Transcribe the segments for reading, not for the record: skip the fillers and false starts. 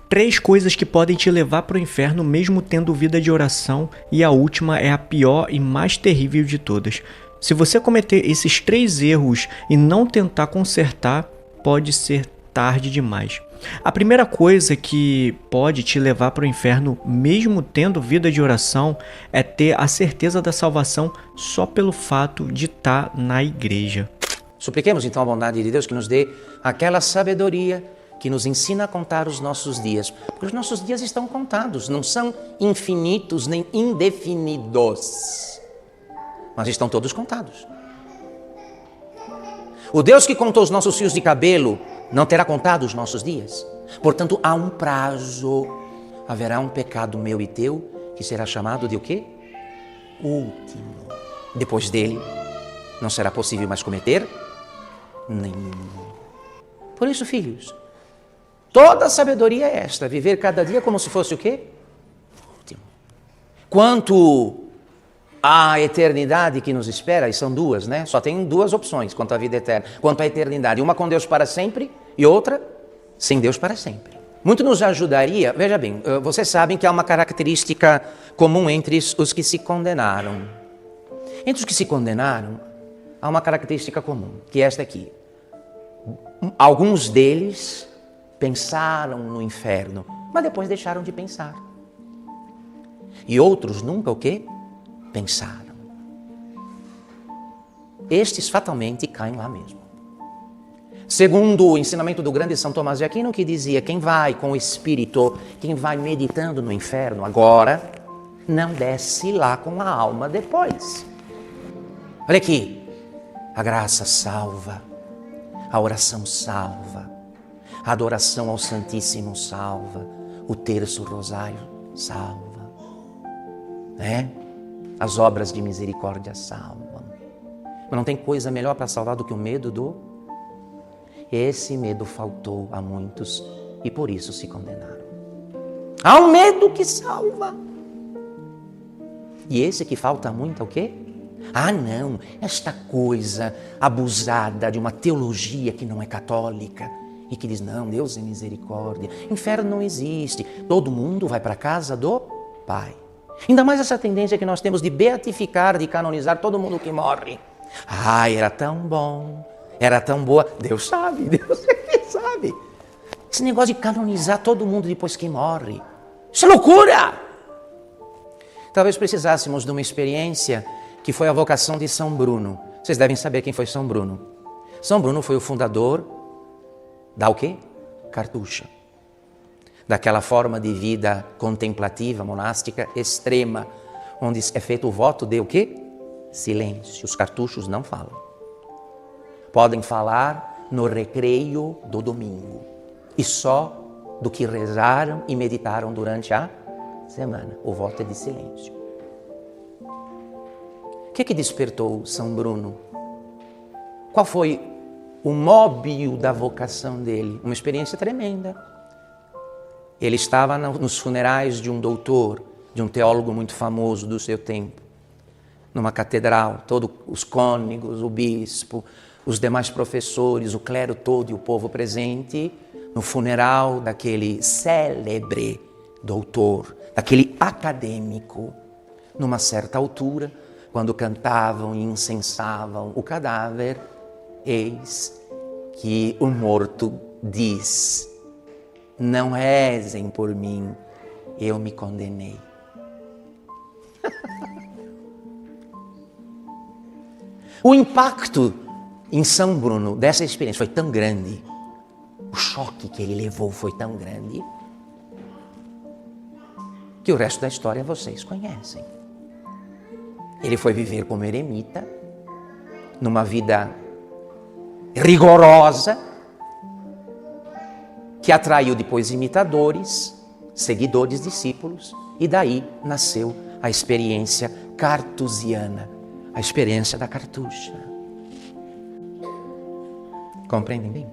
3 coisas que podem te levar para o inferno mesmo tendo vida de oração, e a última é a pior e mais terrível de todas. Se você cometer esses 3 erros e não tentar consertar, pode ser tarde demais. A primeira coisa que pode te levar para o inferno mesmo tendo vida de oração é ter a certeza da salvação só pelo fato de estar na igreja. Supliquemos então a bondade de Deus que nos dê aquela sabedoria que nos ensina a contar os nossos dias, porque os nossos dias estão contados, não são infinitos nem indefinidos, mas estão todos contados. O Deus que contou os nossos fios de cabelo não terá contado os nossos dias. Portanto, há um prazo, haverá um pecado meu e teu que será chamado de o quê? Último. Depois dele, não será possível mais cometer nenhum. Por isso, filhos, toda a sabedoria é esta, viver cada dia como se fosse o quê? Último. Quanto à eternidade que nos espera, e são 2, né? Só tem 2 opções quanto à vida eterna. Quanto à eternidade, uma com Deus para sempre e outra sem Deus para sempre. Muito nos ajudaria, veja bem, vocês sabem que há uma característica comum entre os que se condenaram. Entre os que se condenaram, há uma característica comum, que é esta aqui. Alguns deles pensaram no inferno, mas depois deixaram de pensar. E outros nunca o quê? Pensaram. Estes fatalmente caem lá mesmo. Segundo o ensinamento do grande São Tomás de Aquino, que dizia, quem vai com o espírito, quem vai meditando no inferno agora, não desce lá com a alma depois. Olha aqui, a graça salva, a oração salva, a adoração ao Santíssimo salva, o terço rosário salva, né? As obras de misericórdia salvam. Mas não tem coisa melhor para salvar do que o medo do... Esse medo faltou a muitos e por isso se condenaram. Há um medo que salva. E esse que falta muito é o quê? Ah, não, esta coisa abusada de uma teologia que não é católica e que diz, não, Deus é misericórdia, inferno não existe, todo mundo vai para a casa do Pai. Ainda mais essa tendência que nós temos de beatificar, de canonizar todo mundo que morre. Ai, era tão bom, era tão boa. Deus sabe, Deus é quem sabe. Esse negócio de canonizar todo mundo depois que morre, isso é loucura! Talvez precisássemos de uma experiência que foi a vocação de São Bruno. Vocês devem saber quem foi São Bruno. São Bruno foi o fundador da o quê? Cartucha. Daquela forma de vida contemplativa, monástica, extrema, onde é feito o voto de o quê? Silêncio. Os cartuchos não falam. Podem falar no recreio do domingo. E só do que rezaram e meditaram durante a semana. O voto é de silêncio. O que despertou São Bruno? Qual foi o móbil da vocação dele? Uma experiência tremenda. Ele estava nos funerais de um doutor, de um teólogo muito famoso do seu tempo, numa catedral, todos os cônegos, o bispo, os demais professores, o clero todo e o povo presente, no funeral daquele célebre doutor, daquele acadêmico. Numa certa altura, quando cantavam e incensavam o cadáver, eis que o morto diz: não rezem por mim, eu me condenei. O impacto em São Bruno dessa experiência foi tão grande, o choque que ele levou foi tão grande, que o resto da história vocês conhecem. Ele foi viver como eremita, numa vida rigorosa, que atraiu depois imitadores, seguidores, discípulos, e daí nasceu a experiência cartusiana, a experiência da cartucha. Compreendem bem?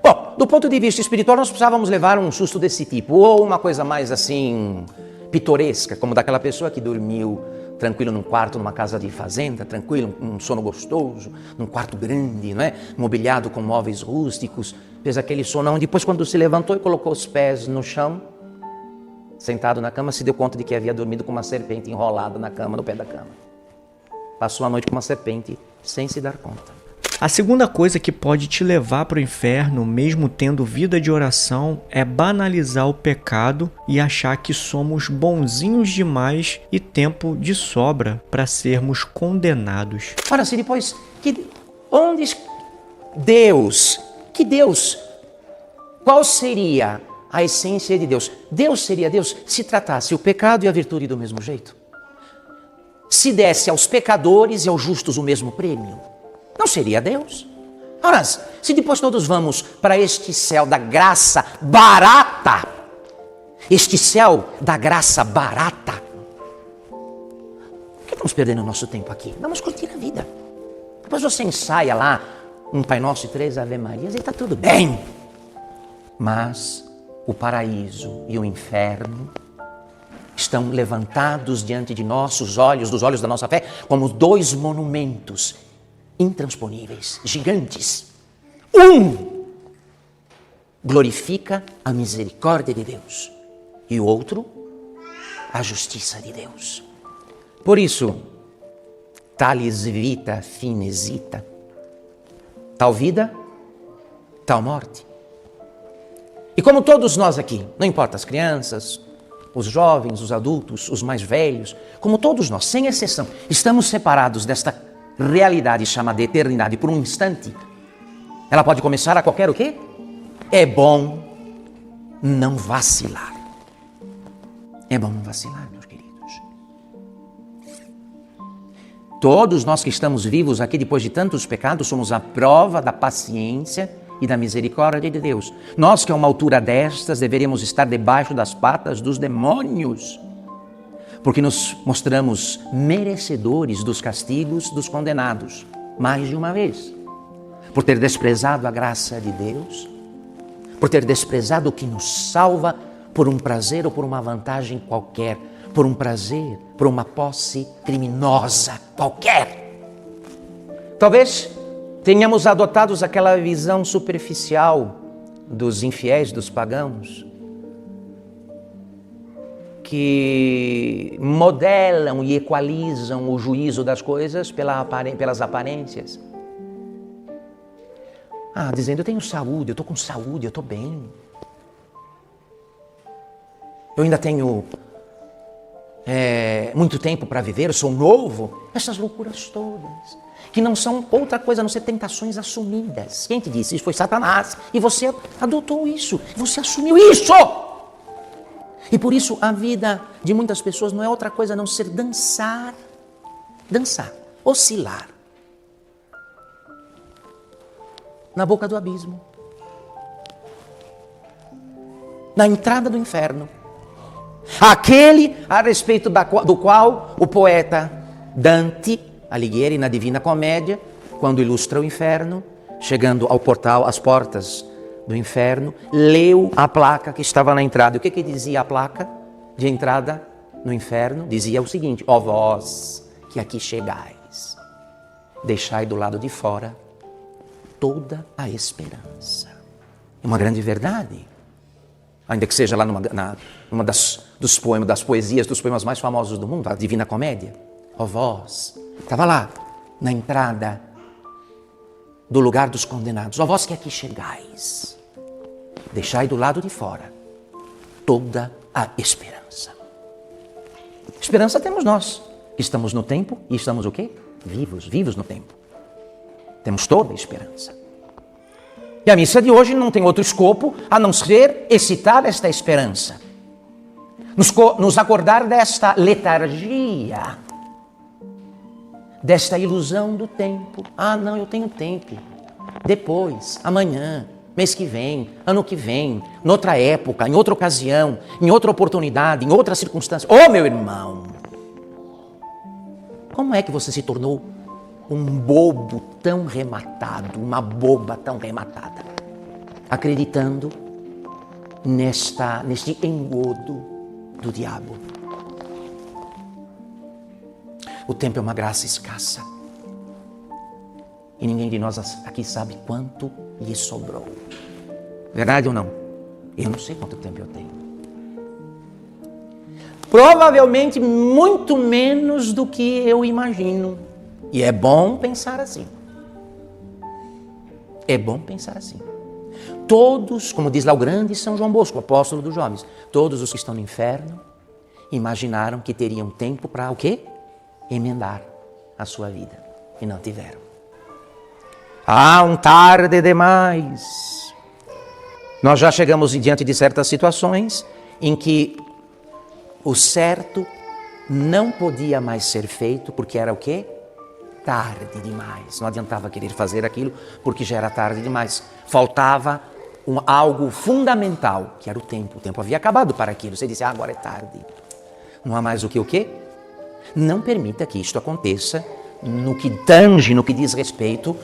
Bom, do ponto de vista espiritual, nós precisávamos levar um susto desse tipo, ou uma coisa mais assim, pitoresca, como daquela pessoa que dormiu tranquilo num quarto, numa casa de fazenda, tranquilo, um sono gostoso, num quarto grande, não é? Mobiliado com móveis rústicos, fez aquele sono. Depois, quando se levantou e colocou os pés no chão, sentado na cama, se deu conta de que havia dormido com uma serpente enrolada na cama, no pé da cama. Passou a noite com uma serpente sem se dar conta. A segunda coisa que pode te levar para o inferno, mesmo tendo vida de oração, é banalizar o pecado e achar que somos bonzinhos demais e tempo de sobra para sermos condenados. Ora, se depois, onde Deus, que Deus, qual seria a essência de Deus? Deus seria Deus se tratasse o pecado e a virtude do mesmo jeito. Se desse aos pecadores e aos justos o mesmo prêmio. Não seria Deus. Ora, se depois todos vamos para este céu da graça barata, este céu da graça barata, por que estamos perdendo o nosso tempo aqui? Vamos curtir a vida. Depois você ensaia lá um Pai Nosso e 3 Ave Marias e está tudo bem. Mas o paraíso e o inferno estão levantados diante de nossos olhos, dos olhos da nossa fé, como dois monumentos intransponíveis, gigantes. Um glorifica a misericórdia de Deus e o outro a justiça de Deus. Por isso, talis vita fines ita, tal vida, tal morte. E como todos nós aqui, não importa as crianças, os jovens, os adultos, os mais velhos, como todos nós, sem exceção, estamos separados desta realidade chamada eternidade por um instante, ela pode começar a qualquer o quê? É bom não vacilar. É bom não vacilar, meus queridos. Todos nós que estamos vivos aqui depois de tantos pecados somos a prova da paciência e da misericórdia de Deus. Nós que a uma altura destas deveríamos estar debaixo das patas dos demônios, porque nos mostramos merecedores dos castigos dos condenados, mais de uma vez, por ter desprezado a graça de Deus, por ter desprezado o que nos salva por um prazer ou por uma vantagem qualquer, por um prazer, por uma posse criminosa qualquer. Talvez tenhamos adotado aquela visão superficial dos infiéis, dos pagãos, que modelam e equalizam o juízo das coisas pelas aparências. Dizendo, eu tenho saúde, eu estou com saúde, eu estou bem. Eu ainda tenho muito tempo para viver, eu sou novo. Essas loucuras todas, que não são outra coisa a não ser tentações assumidas. Quem te disse? Isso foi Satanás. E você adotou isso, você assumiu isso. E por isso a vida de muitas pessoas não é outra coisa a não ser dançar, oscilar na boca do abismo, na entrada do inferno. Aquele a respeito do qual o poeta Dante Alighieri, na Divina Comédia, quando ilustra o inferno, chegando ao portal, às portas do inferno, leu a placa que estava na entrada. O que dizia a placa de entrada no inferno? Dizia o seguinte: ó vós que aqui chegais, deixai do lado de fora toda a esperança. É uma grande verdade. Ainda que seja lá numa dos poemas, das poesias, dos poemas mais famosos do mundo, a Divina Comédia. Ó vós, estava lá na entrada do lugar dos condenados. Ó vós que aqui chegais, deixai do lado de fora toda a esperança. Esperança temos nós, que estamos no tempo e estamos o quê? Vivos no tempo. Temos toda a esperança. E a missa de hoje não tem outro escopo a não ser excitar esta esperança. Nos acordar desta letargia, desta ilusão do tempo. Não, eu tenho tempo. Depois, amanhã, mês que vem, ano que vem, noutra época, em outra ocasião, em outra oportunidade, em outra circunstância. Meu irmão, como é que você se tornou um bobo tão rematado, uma boba tão rematada, acreditando neste engodo do diabo? O tempo é uma graça escassa. E ninguém de nós aqui sabe quanto lhe sobrou. Verdade ou não? Eu não sei quanto tempo eu tenho. Provavelmente muito menos do que eu imagino. E é bom pensar assim. É bom pensar assim. Todos, como diz lá o grande São João Bosco, o apóstolo dos jovens, todos os que estão no inferno imaginaram que teriam tempo para o quê? Emendar a sua vida. E não tiveram. Tarde demais. Nós já chegamos diante de certas situações em que o certo não podia mais ser feito porque era o quê? Tarde demais. Não adiantava querer fazer aquilo porque já era tarde demais. Faltava algo fundamental, que era o tempo. O tempo havia acabado para aquilo. Você disse, agora é tarde. Não há mais o quê? Não permita que isto aconteça no que tange, no que diz respeito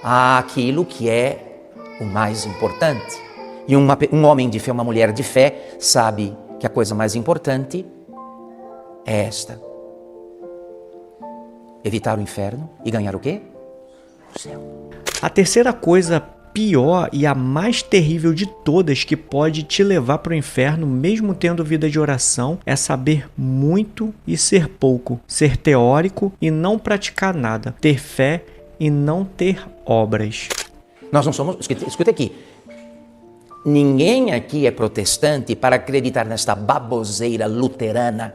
àquilo que é o mais importante. E um homem de fé, uma mulher de fé, sabe que a coisa mais importante é esta. Evitar o inferno e ganhar o quê? O céu. A terceira coisa pior e a mais terrível de todas que pode te levar para o inferno, mesmo tendo vida de oração, é saber muito e ser pouco, ser teórico e não praticar nada, ter fé e não ter obras. Nós não somos... Escuta aqui. Ninguém aqui é protestante para acreditar nesta baboseira luterana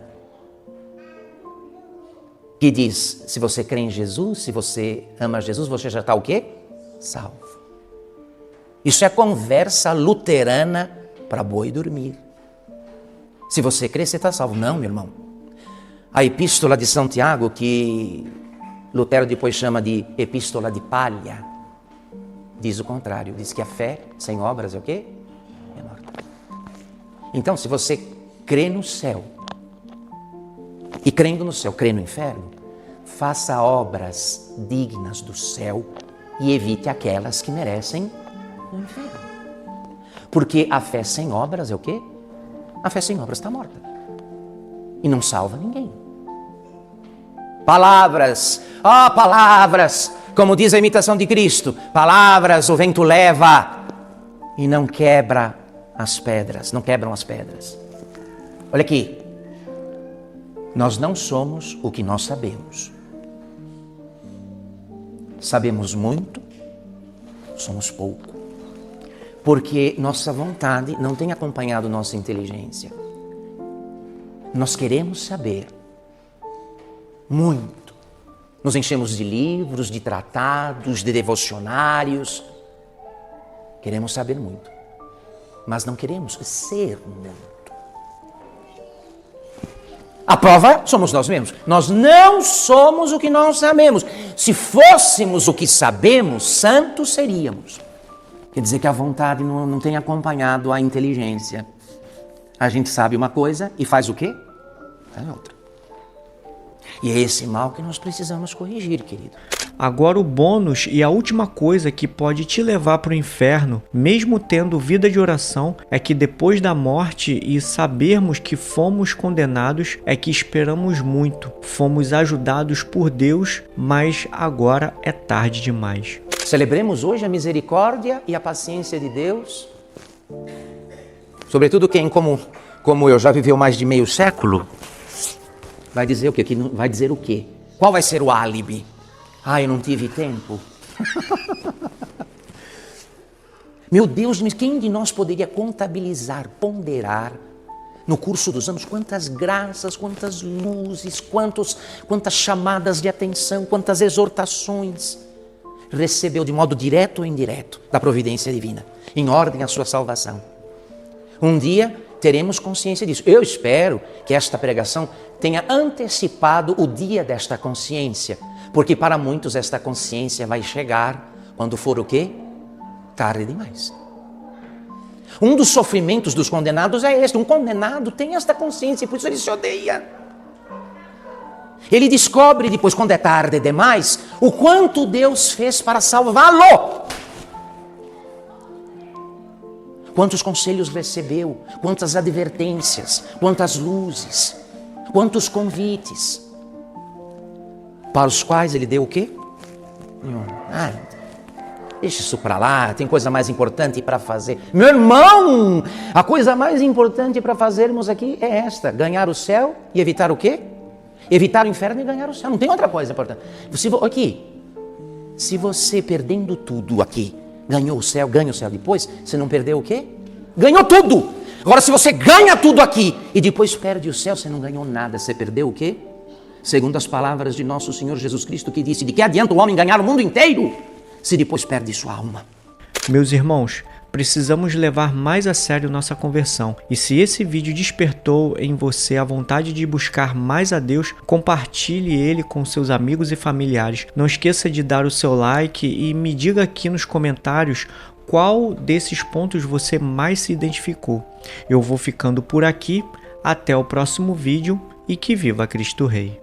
que diz, se você crê em Jesus, se você ama Jesus, você já está o quê? Salvo. Isso é conversa luterana para boi dormir. Se você crê, você está salvo. Não, meu irmão. A epístola de São Tiago, que Lutero depois chama de epístola de palha, diz o contrário. Diz que a fé sem obras é o quê? É morta. Então, se você crê no céu, e crendo no céu, crê no inferno, faça obras dignas do céu e evite aquelas que merecem o inferno. Porque a fé sem obras é o quê? A fé sem obras está morta. E não salva ninguém. Palavras, palavras, como diz a imitação de Cristo, palavras o vento leva e não quebra as pedras, não quebram as pedras. Olha aqui. Nós não somos o que nós sabemos. Sabemos muito, somos pouco. Porque nossa vontade não tem acompanhado nossa inteligência. Nós queremos saber muito. Nos enchemos de livros, de tratados, de devocionários. Queremos saber muito. Mas não queremos ser muito. A prova somos nós mesmos. Nós não somos o que nós sabemos. Se fôssemos o que sabemos, santos seríamos. Quer dizer que a vontade não tem acompanhado a inteligência. A gente sabe uma coisa e faz o quê? Faz outra. E é esse mal que nós precisamos corrigir, querido. Agora o bônus e a última coisa que pode te levar para o inferno, mesmo tendo vida de oração, é que depois da morte e sabermos que fomos condenados, é que esperamos muito, fomos ajudados por Deus, mas agora é tarde demais. Celebremos hoje a misericórdia e a paciência de Deus. Sobretudo quem, como eu, já viveu mais de meio século, vai dizer o quê? Vai dizer o quê? Qual vai ser o álibi? Eu não tive tempo. Meu Deus, mas quem de nós poderia contabilizar, ponderar, no curso dos anos, quantas graças, quantas luzes, quantas chamadas de atenção, quantas exortações recebeu de modo direto ou indireto da providência divina, em ordem à sua salvação. Um dia teremos consciência disso. Eu espero que esta pregação tenha antecipado o dia desta consciência, porque para muitos esta consciência vai chegar quando for o quê? Tarde demais. Um dos sofrimentos dos condenados é este. Um condenado tem esta consciência e por isso ele se odeia. Ele descobre depois, quando é tarde demais, o quanto Deus fez para salvá-lo. Quantos conselhos recebeu, quantas advertências, quantas luzes, quantos convites. para os quais ele deu o quê? Deixa isso para lá, tem coisa mais importante para fazer. Meu irmão, a coisa mais importante para fazermos aqui é esta: ganhar o céu e evitar o quê? Evitar o inferno e ganhar o céu. Não tem outra coisa importante. Se você perdendo tudo aqui, ganhou o céu, ganha o céu depois, você não perdeu o quê? Ganhou tudo. Agora, se você ganha tudo aqui e depois perde o céu, você não ganhou nada, você perdeu o quê? Segundo as palavras de nosso Senhor Jesus Cristo, que disse: de que adianta o homem ganhar o mundo inteiro se depois perde sua alma? Meus irmãos, precisamos levar mais a sério nossa conversão. E se esse vídeo despertou em você a vontade de buscar mais a Deus, compartilhe ele com seus amigos e familiares. Não esqueça de dar o seu like e me diga aqui nos comentários qual desses pontos você mais se identificou. Eu vou ficando por aqui. Até o próximo vídeo e que viva Cristo Rei!